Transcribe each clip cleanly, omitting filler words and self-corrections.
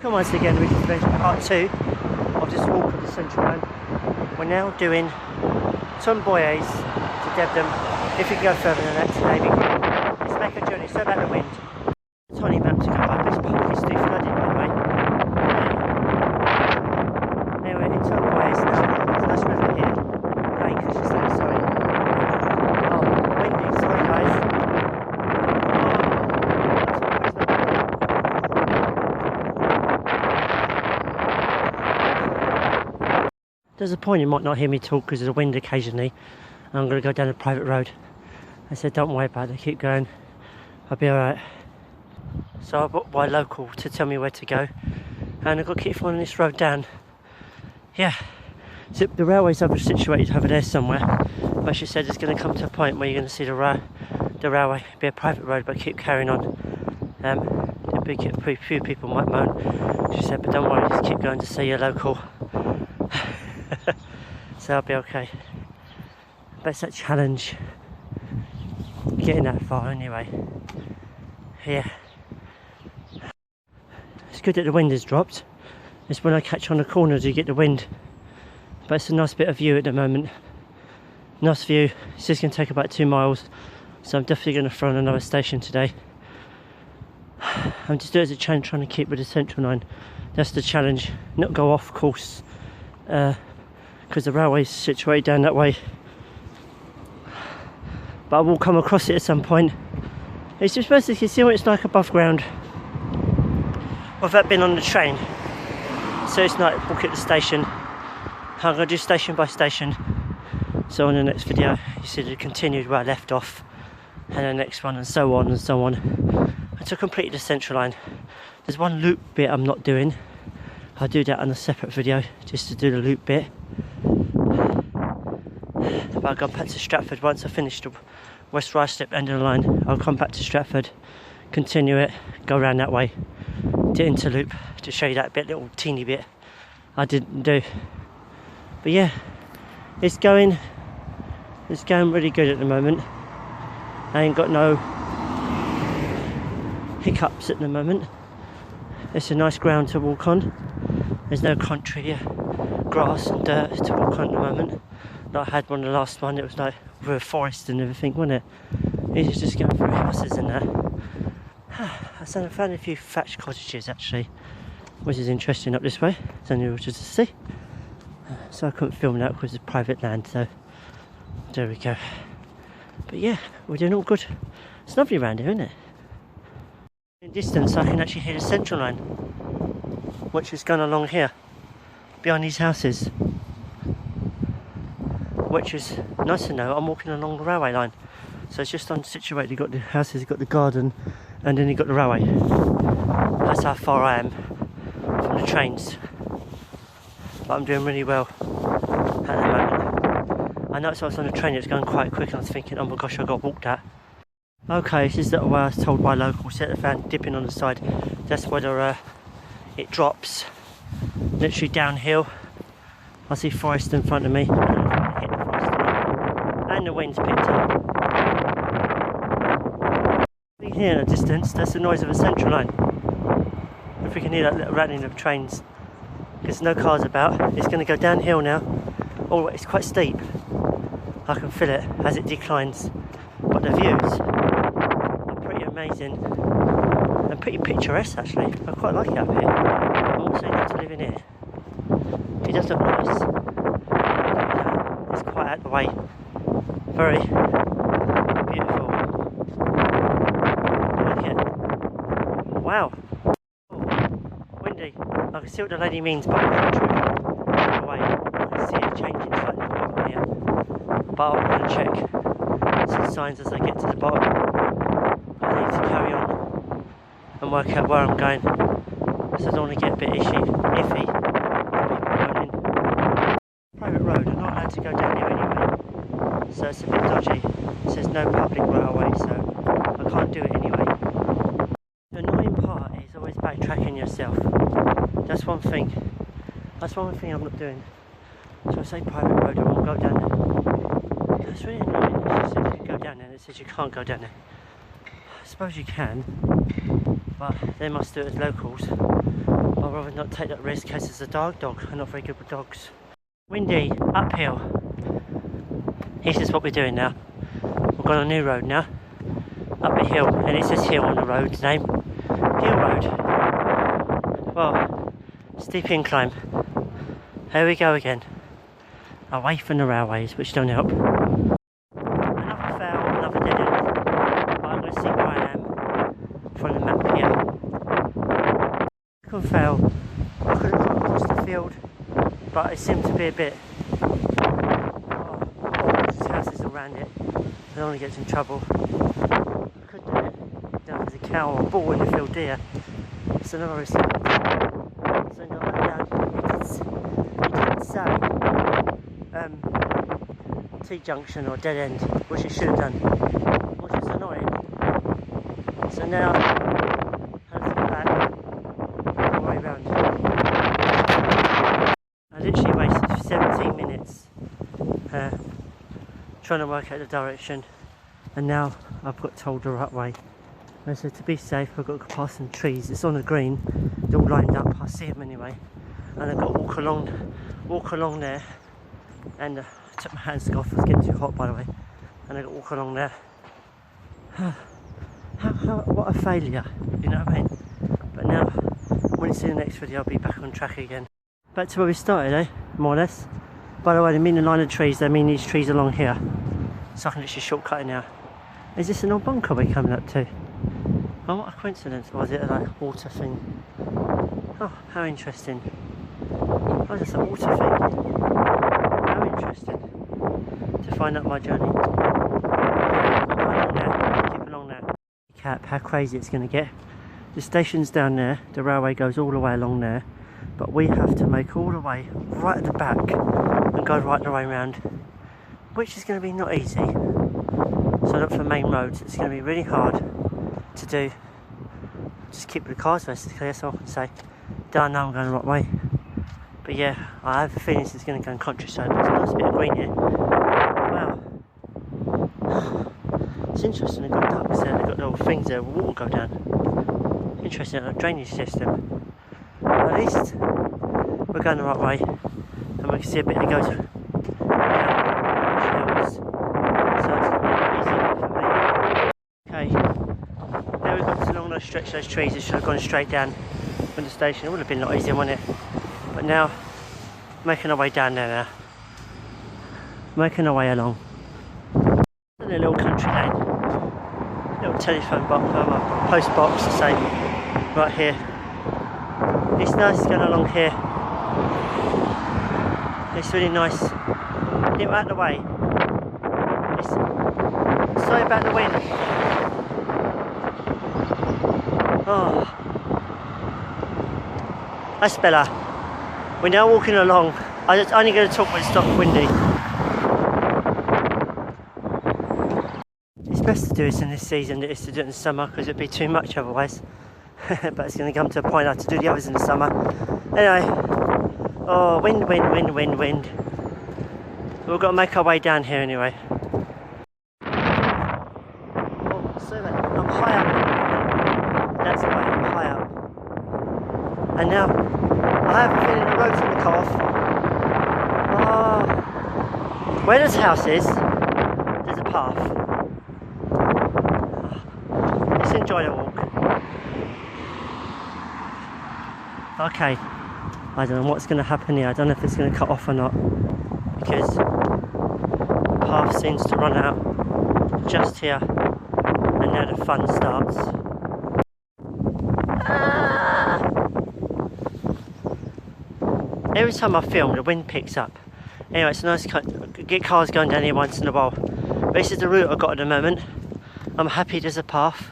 Welcome once again, which is part 2 of this walk of the Central Line. We're now doing from Bois to Debden. If we can go further than that today, we can. Let's make a journey. So about the wind. Tiny map to go by. This park is too flooded, by the way. Anyway, it's on Bois. There's a nice river here. Lake, I should say. Sorry. Oh, windy. Sorry, guys. There's a point you might not hear me talk because there's a wind occasionally, and I'm going to go down a private road. I said don't worry about it, keep going, I'll be alright. So I booked my local to tell me where to go, and I've got to keep following this road down. Yeah, so the railway's situated over there somewhere, but she said it's going to come to a point where you're going to see the railway, it'll be a private road, but keep carrying on. A few people might moan, she said, but don't worry, just keep going to see your local. So I'll be okay. But it's that challenge getting that far anyway. Yeah. It's good that the wind has dropped. It's when I catch on the corners you get the wind. But it's a nice bit of view at the moment. Nice view. It's just going to take about 2 miles. So I'm definitely going to throw on another station today. I'm just doing it as a challenge, trying to keep with the Central Line. That's the challenge. Not go off course. Because the railway's situated down that way, but I will come across it at some point. It's just supposed to see what it's like above ground without being on the train, so it's like book at the station. I'm going to do station by station, so on the next video you see the continued where I left off, and the next one, and so on and so on, and to complete the Central Line. There's one loop bit I'm not doing. I'll do that on a separate video, just to do the loop bit. But I'll go back to Stratford once I finish the West Ruislip end of the line. I'll come back to Stratford, continue it, go around that way, to Interloop, to show you that bit, little teeny bit I didn't do. But yeah, it's going really good at the moment. I ain't got no hiccups at the moment. It's a nice ground to walk on. There's no country, grass and dirt to walk on at the moment. Like I had one the last one, it was like with a forest and everything, wasn't it? It was just going through houses and that. I found a few thatched cottages actually, which is interesting up this way. It's only just to see. So I couldn't film that because it's private land, so there we go. But yeah, we're doing all good. It's lovely around here, isn't it? In distance I can actually hear the Central Line, which is going along here, behind these houses. Which is nice to know. I'm walking along the railway line, so it's just situated. You've got the houses, you've got the garden, and then you've got the railway. That's how far I am from the trains, but I'm doing really well at the moment. I noticed I was on the train, it was going quite quick, and I was thinking, oh my gosh, I've got to walk that. Okay, this is the way I was told by locals, set the fan dipping on the side. That's whether it drops literally downhill. I see forest in front of me. And the wind's picked up. Here in the distance, that's the noise of a Central Line. If we can hear that little rattling of trains, because no cars about. It's going to go downhill now. Oh, it's quite steep. I can feel it as it declines. But the views are pretty amazing and pretty picturesque actually. I quite like it up here. I'm also going to live in here. It does look nice. It's quite out the way. Very beautiful. I like it. Wow. Oh, windy. I can see what the lady means by country. Out the way. I can see it changing slightly over here. But I'm going to check some signs as I get to the bottom. I need to carry on and work out where I'm going. So I don't want to get a bit iffy. Private road, I'm not allowed to go down here anyway, so it's a bit dodgy. It says no public railway, so I can't do it anyway. The annoying part is always backtracking yourself. That's one thing I'm not doing. So I say private road, I won't go down there. That's really annoying. It says you can go down there, and it says you can't go down there. I suppose you can, but they must do it as locals. But I'd rather not take that risk in case it's a dark dog. I'm not very good with dogs. Windy, uphill. This is what we're doing now. We've got a new road now. Up a hill, and it says hill on the road's name. Hill Road. Well, steep incline. Here we go again. Away from the railways, which don't help. Another fail, another dead end. I'm going to see where I am from the map here. Second fail. I could have gone across the field, but it seemed to be a bit. There's houses around it. I don't want to get in trouble. I could do it. Now there's a cow or a bull in the field there. It's another risk. So no, it didn't say T-junction or dead end, which it should have done, which is annoying. So now, how to get back all the way around. I literally wasted 17 minutes trying to work out the direction, and now I've got told the right way. And so to be safe, I've got to go past some trees. It's on the green, they're all lined up. I see them anyway, and I've got to walk along there. And I took my hands off. It was getting too hot, by the way. And I got to walk along there. What a failure, you know what I mean? But now, when you see the next video, I'll be back on track again. Back to where we started, eh? More or less. By the way, they mean the line of trees. They mean these trees along here. So I can literally shortcut it now. Is this an old bunker we're coming up to? Oh, what a coincidence. Or is it a like, water thing? Oh, how interesting. Oh, it's a water thing. How interesting. To find out my journey. Keep along there. Cap, how crazy it's going to get. The station's down there. The railway goes all the way along there. But we have to make all the way right at the back and go right the way around. Which is going to be not easy. So look for main roads. It's going to be really hard to do. Just keep the cars basically, that's all I can say. Don't know I'm going the right way. But yeah, I have a feeling it's going to go in countryside. There's a nice bit of green here. Wow. It's interesting, they've got ducks there, they've got little things there where water go down. Interesting, a drainage system. But at least we're going the right way. And we can see a bit that goes down hills. So it's not really easy for me. Okay. Now we've got to along those stretch those trees. It should have gone straight down from the station. It would have been a lot easier, wouldn't it? But now, making our way down there now. Making our way along. A little country lane. Little telephone box, post box to say, right here. It's nice going along here. It's really nice. Get out of the way. Sorry about the wind. Oh. That's better. We're now walking along. I'm only going to talk when it's not windy. It's best to do this in this season than it is to do it in the summer because it'd be too much otherwise. But it's going to come to a point I have to do the others in the summer. Anyway. Oh, wind. We've got to make our way down here anyway. Oh, so I'm high up. That's why I'm high up. And now, I have a feeling the road's going to cut off. Oh. Where this house is, there's a path. Let's enjoy the walk. Okay. I don't know what's going to happen here. I don't know if it's going to cut off or not. Because the path seems to run out just here. And now the fun starts. Every time I film, the wind picks up. Anyway, it's nice to get cars going down here once in a while. But this is the route I've got at the moment. I'm happy there's a path.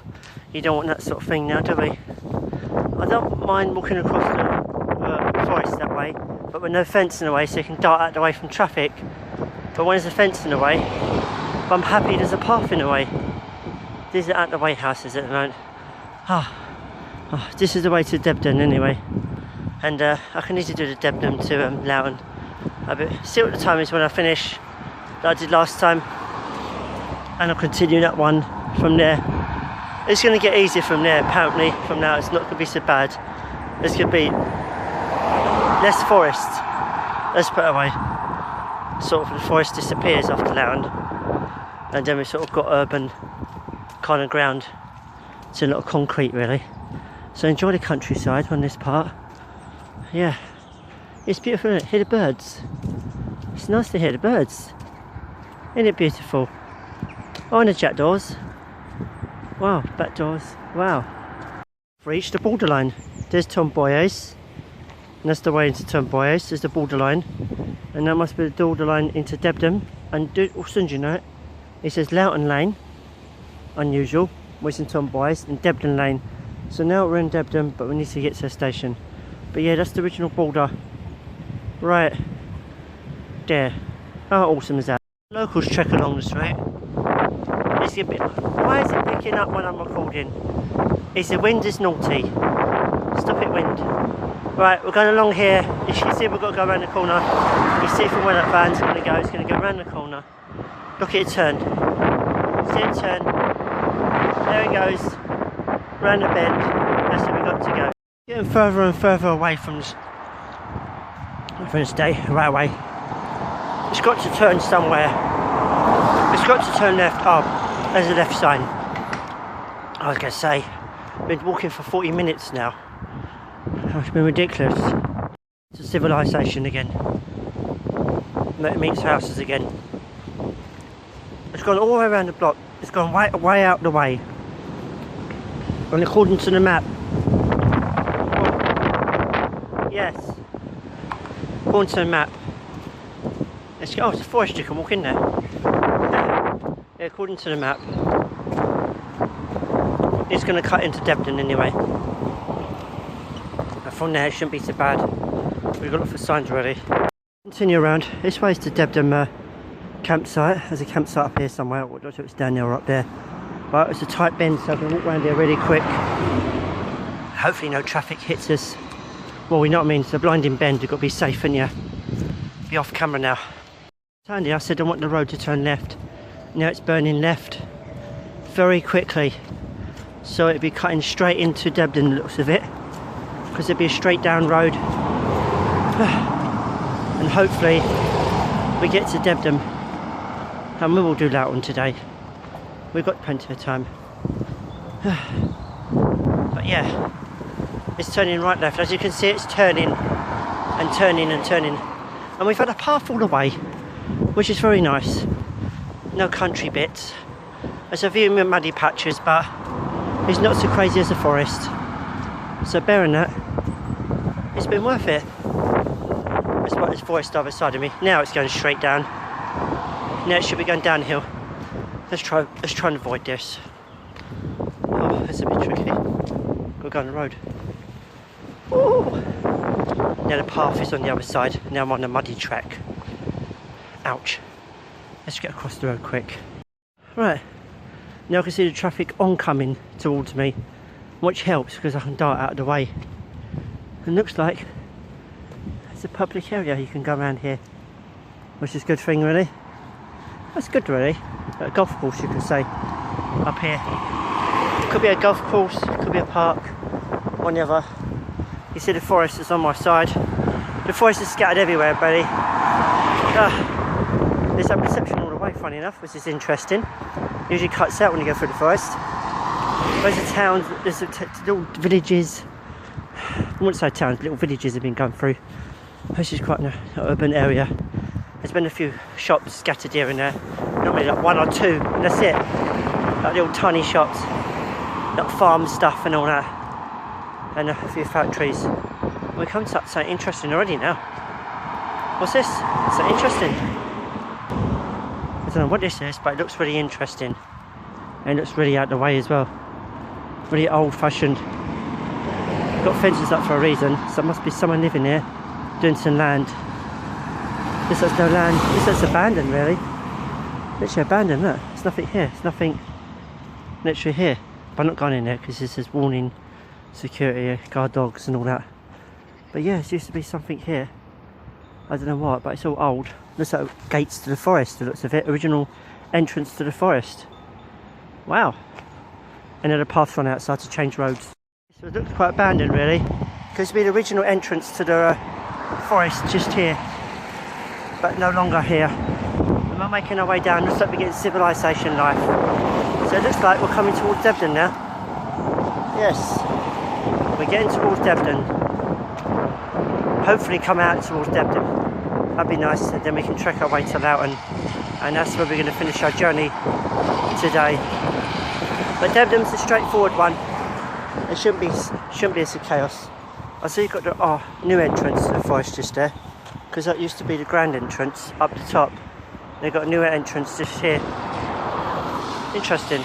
You don't want that sort of thing now, do we? I don't mind walking across the forest that way, but with no fence in the way, so you can dart out the way from traffic. But when there's a fence in the way, I'm happy there's a path in the way. These are out the way houses at the moment. This is the way to Debden anyway. And I can easily do the Debden to Loughton. See what the time is when I finish that I did last time, and I'll continue that one from there. It's going to get easier from there apparently. From now it's not going to be so bad. It's going to be less forest. Let's put it away. Sort of the forest disappears after Loughton, and then we've sort of got urban kind of ground. It's a lot of concrete really. So enjoy the countryside on this part. Yeah, it's beautiful, isn't it? Hear the birds. It's nice to hear the birds. Isn't it beautiful? Oh, and the jackdaws. Wow, back doors. Wow. We've reached the borderline. There's Bois, and that's the way into Bois. There's the borderline, and that must be the borderline into Debden. And as soon as you know it, it says Loughton Lane, unusual, which is in Bois, and Debden Lane. So now we're in Debden, but we need to get to the station. But yeah, that's the original border. Right there. How awesome is that? Locals trek along this route. It's a bit. Why is it picking up when I'm recording? It's the wind is naughty. Stop it, wind. Right, we're going along here. As you can see, we've got to go around the corner. You see from where that van's going to go. It's going to go around the corner. Look at it turn. See it turn. There it goes. Round the bend. That's where we've got to go. Getting further and further away from the state railway. It's got to turn somewhere. It's got to turn left. Oh, there's a left sign. I was going to say, I've been walking for 40 minutes now. It's been ridiculous. It's a civilization again. It meets houses again. It's gone all the way around the block. It's gone way out the way. And according to the map. Yes. According to the map. Let's go. Oh, it's a forest, you can walk in there. Yeah, according to the map. It's going to cut into Debden anyway. And from there it shouldn't be so bad. We've got to look for signs already. Continue around. This way is the Debden campsite. There's a campsite up here somewhere. I'm not sure if it's down there or up there. But it's a tight bend, so I can walk around here really quick. Hopefully no traffic hits us. Well, you know what I mean, it's a blinding bend, you've got to be safe, and you be off camera now. Sandy, I said I want the road to turn left. Now it's burning left very quickly. So it'd be cutting straight into Debden, the looks of it. Because it'd be a straight down road. And hopefully we get to Debden. And we will do Loughton today. We've got plenty of time. But yeah, it's turning right left. As you can see, it's turning and turning and turning. And we've had a path all the way, which is very nice. No country bits. There's a few muddy patches, but it's not so crazy as the forest. So bearing that, it's been worth it. That's what this forest other side of me. Now it's going straight down. Now it should be going downhill. Let's try and avoid this. Oh, that's a bit tricky. We'll go on the road. Ooh. Now the path is on the other side. Now I'm on a muddy track. Ouch. Let's get across the road quick. Right. Now I can see the traffic oncoming towards me, which helps because I can dart out of the way. And looks like it's a public area. You can go around here, which is a good thing really. That's good really. A golf course, you can say, up here. Could be a golf course, could be a park, one the other. You see the forest is on my side. The forest is scattered everywhere, buddy. There's a reception all the way, funny enough, which is interesting. Usually cuts out when you go through the forest. There's a town, there's little villages. I wouldn't say towns, little villages have been going through. This is quite an urban area. There's been a few shops scattered here and there. Normally like one or two, and that's it. Like little tiny shops, like farm stuff and all that, and a few factories. We come to something interesting already now. What's this? So interesting. I don't know what this is, but it looks really interesting. And it looks really out of the way as well. Really old-fashioned. Got fences up for a reason, so there must be someone living here, doing some land. This looks no land. This looks abandoned, really. Literally abandoned. Look, there's nothing here. There's nothing literally here. But I'm not going in there because this is warning, security, guard dogs, and all that. But yeah, there used to be something here. I don't know what, but it's all old. Looks like gates to the forest. The looks of it. Original entrance to the forest. Wow. And then a path run outside to change roads. So it looks quite abandoned, really. Because it'd be the original entrance to the forest just here, but no longer here. And we're making our way down. Looks like we're getting civilization life. So it looks like we're coming towards Debden now. Yes, we're getting towards Debden. Hopefully come out towards Debden. That'd be nice, and then we can trek our way to Loughton, and that's where we're going to finish our journey today. But Debden's a straightforward one. It shouldn't be as a chaos. I see you've got the new entrance to the forest just there, because that used to be the grand entrance up the top. They've got a newer entrance just here. Interesting.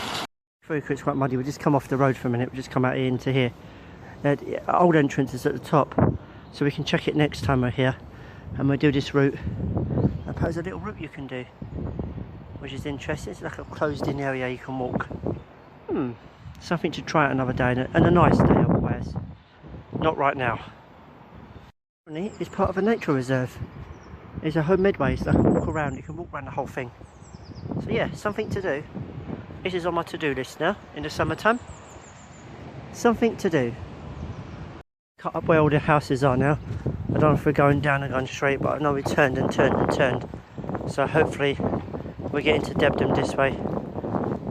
It's quite muddy. We'll just come off the road for a minute. We'll just come out into here. The old entrance is at the top, so we can check it next time we're here. And we'll do this route. And there's a little route you can do, which is interesting. It's like a closed-in area you can walk. Something to try out another day, and a nice day otherwise. Not right now. It's part of a nature reserve. It's a home midway, so I can walk around. You can walk around the whole thing. So yeah, something to do. This is on my to-do list now in the summertime. Something to do. Cut up where all the houses are now. I don't know if we're going down and going straight, but I know we turned and turned and turned. So hopefully we're getting to Debden this way.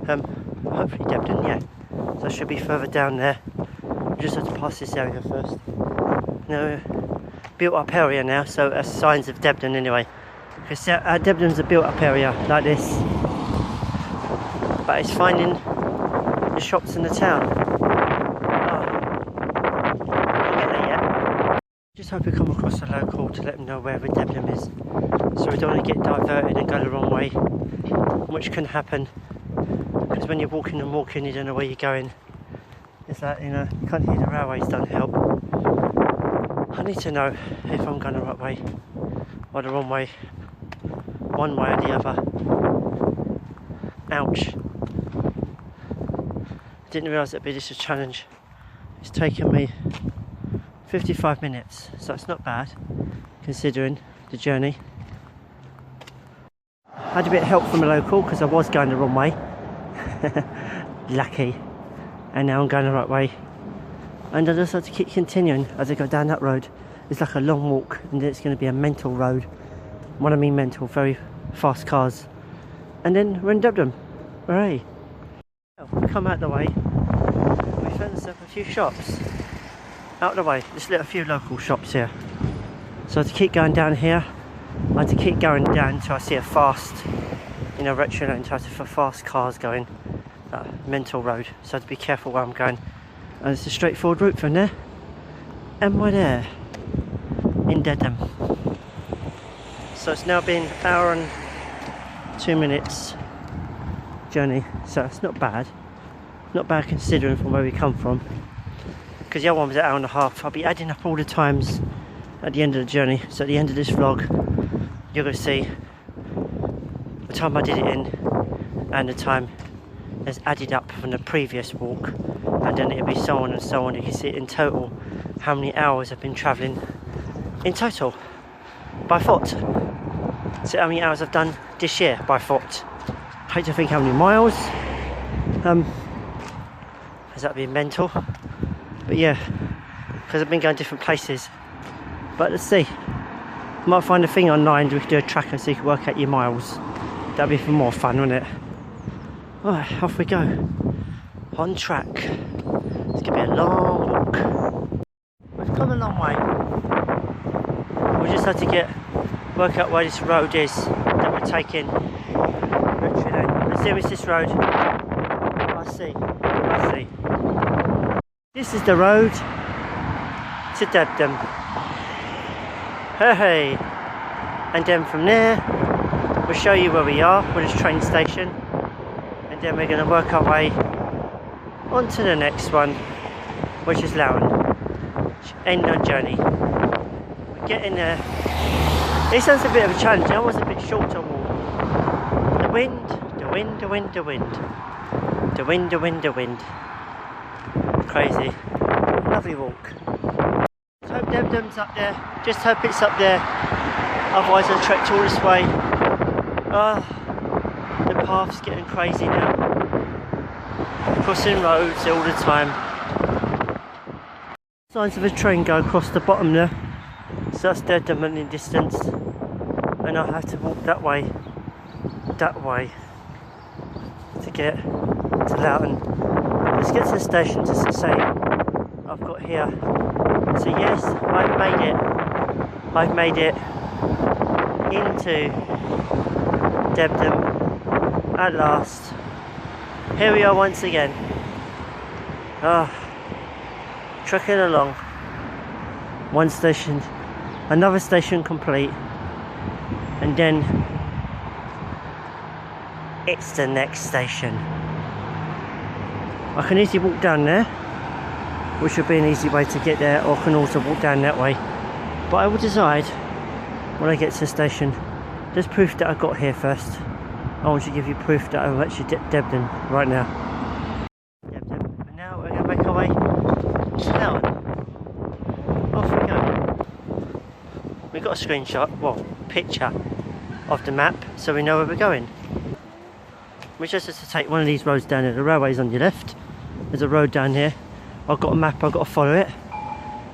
Hopefully Debden, yeah. So I should be further down there. We just have to pass this area first. No, built up area now, so that's signs of Debden anyway. Because Debden's a built up area like this. But it's finding the shops in the town. Not get there yet. Just hope we come across a local to let them know wherever Debden is. So we don't want to get diverted and go the wrong way, which can happen. Because when you're walking and walking, you don't know where you're going. It's like, you know, you can't hear the railways, don't help. I need to know if I'm going the right way or the wrong way, one way or the other. Ouch. I didn't realise it'd be this a challenge. It's taken me 55 minutes, so it's not bad considering the journey. I had a bit of help from a local because I was going the wrong way. Lucky. And now I'm going the right way. And I just have to keep continuing as I go down that road. It's like a long walk, and then it's going to be a mental road. When I mean mental, very fast cars. And then we're in Debden. Hooray! We come out the way. We found ourselves a few shops. Out the way, just a few local shops here. So I had to keep going down here. I had to keep going down until I see a fast, you know, retro lane type for fast cars going. Mental road, so I have to be careful where I'm going. And it's a straightforward route from there. And we're there. In Debden. So it's now been an hour and 2 minutes journey, so it's not bad. Not bad considering from where we come from. Because the other one was an hour and a half. I'll be adding up all the times at the end of the journey. So at the end of this vlog, you're going to see the time I did it in and the time is added up from the previous walk, and then it'll be so on and so on. You can see in total how many hours I've been travelling in total by foot. So how many hours I've done this year by foot. I hate to think how many miles. Has that been mental? But yeah, because I've been going different places. But let's see. Might find a thing online we can do a tracker so you can work out your miles. That'd be even more fun, wouldn't it? Alright, off we go. On track. It's gonna be a long walk. We've come a long way. We just had to work out where this road is that we're taking. Let's see, it's this road. I see. This is the road to Debden. Hey! And then from there, we'll show you where we are, with this train station. And then we're going to work our way on to the next one, which is Loughton. End our journey. We're getting there. This sounds a bit of a challenge. That was a bit shorter walk. The wind. Crazy. Lovely walk. Hope Debden's up there. Just hope it's up there. Otherwise I'll trek all this way. The path's getting crazy now. Crossing roads all the time. Signs of a train go across the bottom there. So that's Debden in distance, and I have to walk that way to get to Loughton. Let's get to the station to say I've got here. So yes, I've made it into Debden at last. Here we are once again. Trucking along. One station, another station complete, and then it's the next station. I can easily walk down there, which would be an easy way to get there, or I can also walk down that way, but I will decide when I get to the station. There's proof that I got here first. I want to give you proof that I'm actually Debden right now. Debden. And now we're going to make our way down. Off we go. We've got a screenshot, well, picture of the map, so we know where we're going. We just have to take one of these roads down here. The railway's on your left. There's a road down here. I've got a map, I've got to follow it.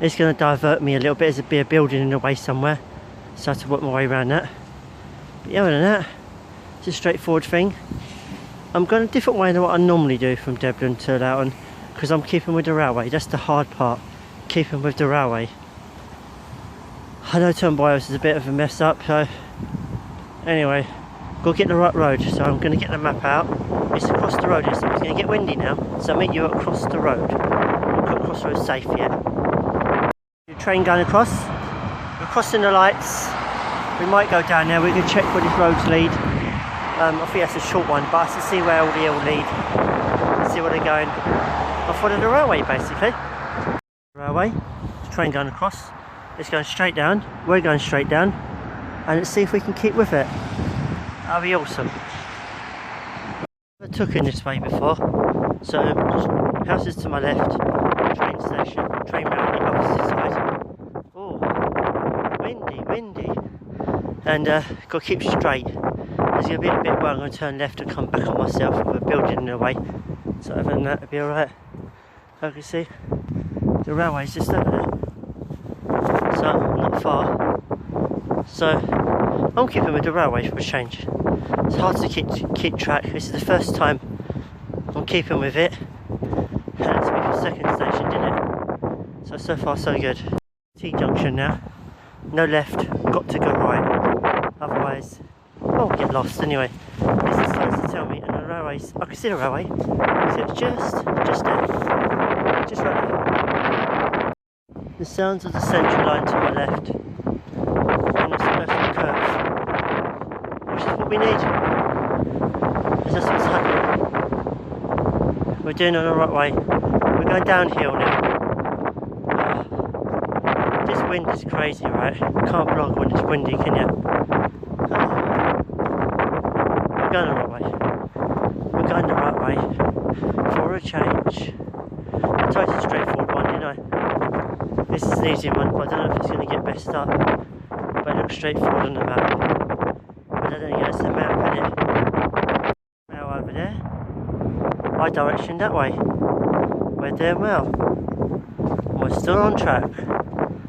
It's going to divert me a little bit. There's a building in the way somewhere, so I have to work my way around that. But yeah, other than that, it's a straightforward thing. I'm going a different way than what I normally do from Debden to Loughton, because I'm keeping with the railway. That's the hard part, keeping with the railway. I know Bois is a bit of a mess up, so anyway, go get the right road. So I'm going to get the map out. It's across the road. It's going to get windy now, so I'll meet you across the road. Across the road safe, yeah. The train going across. We're crossing the lights. We might go down there. We can check where these roads lead. I think that's a short one, but I can see where all the all lead. See where they're going. I'll follow the railway basically. Railway. The train going across. It's going straight down. We're going straight down, and let's see if we can keep with it. That'll be awesome. I took in this way before, so houses to my left, train station, train round the opposite side. Oh, windy, and got to keep straight. There's going to be a bit where I'm going to turn left and come back on myself with a building in the way. So other than that, it'll be alright. As you can see, the railway's just over there, so not far. So I'm keeping with the railway for a change. It's hard to keep track. This is the first time I'm keeping with it. Had to be the second station, didn't it? So far so good. T-junction now. No left, got to go right. Otherwise, I'll get lost anyway. This is supposed to tell me, and the railways, I can see the railway. So it's just there. Just right there. The sounds of the central line to my left. And it's a perfect curve. Which is what we need. Because that's what's happening. We're doing it on the right way. We're going downhill now. This wind is crazy, right? You can't vlog when it's windy, can you? We're going the right way. We're going the right way. For a change. I told you a straightforward one, didn't I? This is an easy one, but I don't know if it's going to get best up. But it looks straightforward on the map. But I don't think it's the map, isn't it? Now over there. My direction that way. We're doing well. We're still on track.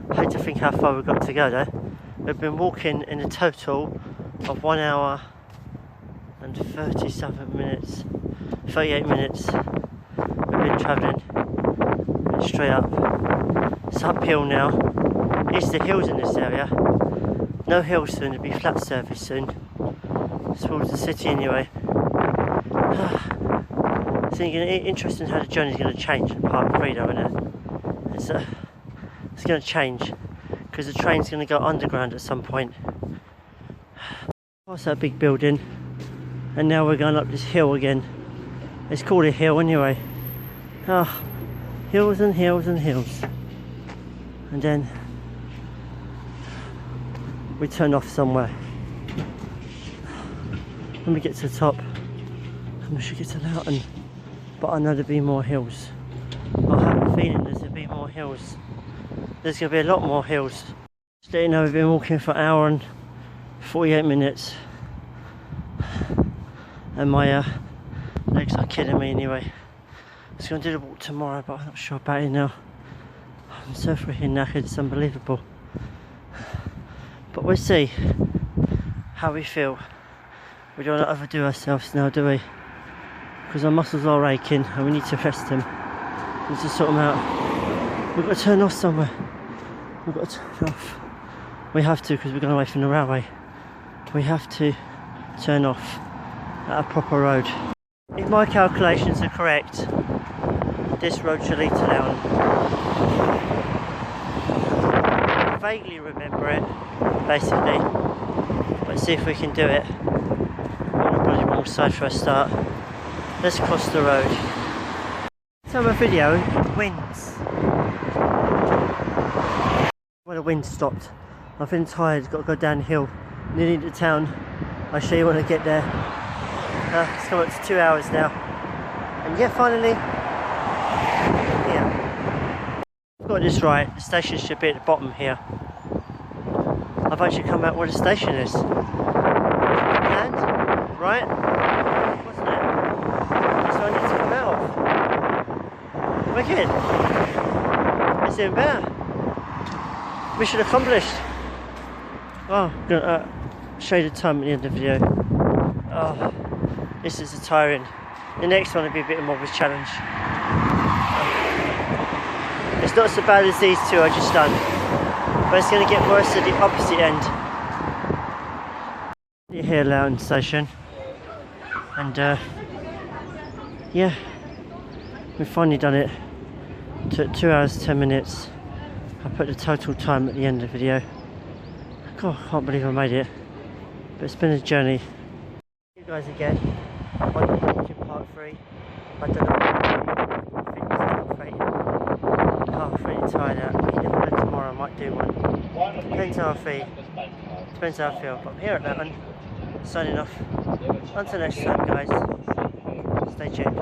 I hate to think how far we've got to go though. We've been walking in a total of 1 hour and 38 minutes. We've been travelling straight up. It's uphill now. It's the hills in this area. No hills soon, it'll be flat surface soon. Towards the city anyway. It's interesting how the journey's going to change in part 3 though, isn't it? It's going to change because the train's going to go underground at some point. What's that big building? And now we're going up this hill again. It's called a hill anyway. Hills and hills and hills. And then we turn off somewhere. When we get to the top, and we should get to Loughton. But I know there'll be more hills. I have a feeling there'll be more hills. There's going to be a lot more hills. Just let you know, we've been walking for an hour and 48 minutes. And my legs are killing me anyway. I was going to do the walk tomorrow, but I'm not sure about it now. I'm so freaking knackered, it's unbelievable. But we'll see how we feel. We don't want to overdo ourselves now, do we? Because our muscles are aching and we need to rest them. We need to sort them out. We've got to turn off somewhere. We've got to turn off. We have to, because we're going away from the railway. We have to turn off at a proper road. If my calculations are correct, this road should lead to Loughton. I vaguely remember it, basically. Let's see if we can do it. I'm on the bloody wrong side for a start. Let's cross the road. Time of video, winds. When the wind stopped, I've been tired, got to go downhill, nearly into town. I'll show you when I get there. It's come up to 2 hours now. And yeah, finally, yeah. I've got this right, the station should be at the bottom here. I've actually come out where the station is. And, right? Wasn't it? So I need to come out of. Wicked. It's even better. Mission accomplished. Oh, I'm gonna show you the time at the end of the video. Oh, this is a tiring. The next one will be a bit more of a challenge. It's not so bad as these two I just done, but it's going to get worse at the opposite end. You're here, Loughton station, and yeah, we've finally done it. Took 2 hours 10 minutes. I put the total time at the end of the video. God, I can't believe I made it, but it's been a journey. You guys again on watching part 3. I don't know if I'm really tired out. But you never know, tomorrow I might do one. Depends how I feel. Depends how I feel. But I'm here at Loughton, signing off. Until next time, guys. Stay tuned.